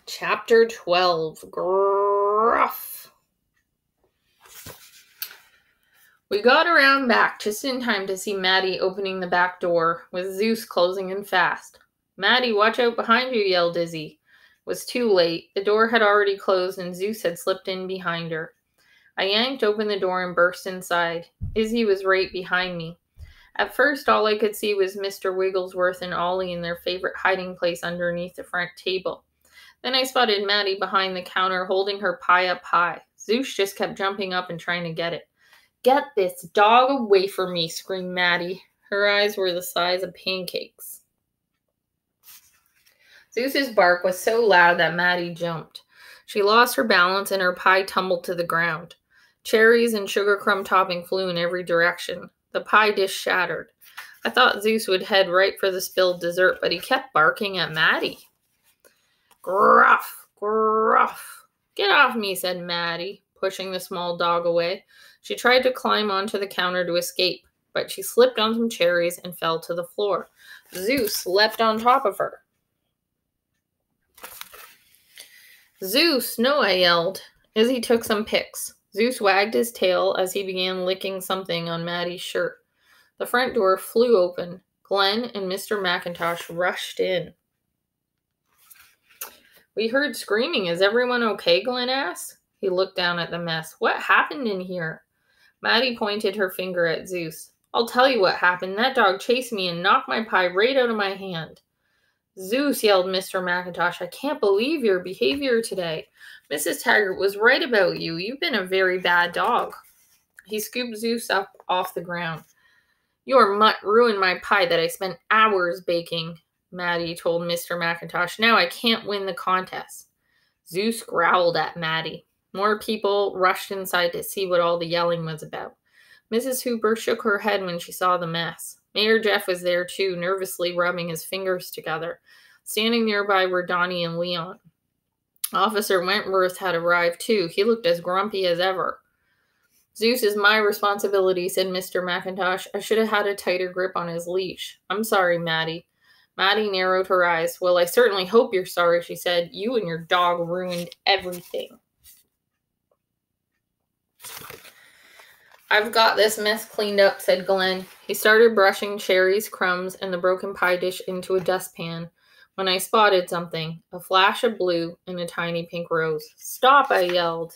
Chapter 12, Gruff. We got around back just in time to see Maddie opening the back door, with Zeus closing in fast. "Maddie, watch out behind you," yelled Izzy. It was too late. The door had already closed and Zeus had slipped in behind her. I yanked open the door and burst inside. Izzy was right behind me. At first, all I could see was Mr. Wigglesworth and Ollie in their favorite hiding place underneath the front table. Then I spotted Maddie behind the counter holding her pie up high. Zeus just kept jumping up and trying to get it. "Get this dog away from me," screamed Maddie. Her eyes were the size of pancakes. Zeus's bark was so loud that Maddie jumped. She lost her balance and her pie tumbled to the ground. Cherries and sugar crumb topping flew in every direction. The pie dish shattered. I thought Zeus would head right for the spilled dessert, but he kept barking at Maddie. "Gruff, gruff. Get off me," said Maddie, pushing the small dog away. She tried to climb onto the counter to escape, but she slipped on some cherries and fell to the floor. Zeus leapt on top of her. "Zeus, no," I yelled. Izzy took some pics. Zeus wagged his tail as he began licking something on Maddie's shirt. The front door flew open. Glenn and Mr. McIntosh rushed in. "We heard screaming. Is everyone okay?" Glenn asked. He looked down at the mess. "What happened in here?" Maddie pointed her finger at Zeus. "I'll tell you what happened. That dog chased me and knocked my pie right out of my hand." "Zeus," yelled Mr. McIntosh, "I can't believe your behavior today. Mrs. Taggart was right about you. You've been a very bad dog." He scooped Zeus up off the ground. "Your mutt ruined my pie that I spent hours baking," Maddie told Mr. McIntosh. "Now I can't win the contest." Zeus growled at Maddie. More people rushed inside to see what all the yelling was about. Mrs. Hooper shook her head when she saw the mess. Mayor Jeff was there too, nervously rubbing his fingers together. Standing nearby were Donnie and Leon. Officer Wentworth had arrived too. He looked as grumpy as ever. "Zeus is my responsibility," said Mr. McIntosh. "I should have had a tighter grip on his leash. I'm sorry, Maddie." Maddie narrowed her eyes. "Well, I certainly hope you're sorry," she said. "You and your dog ruined everything." "I've got this mess cleaned up," said Glenn. He started brushing cherries, crumbs, and the broken pie dish into a dustpan when I spotted something, a flash of blue and a tiny pink rose. "Stop," I yelled.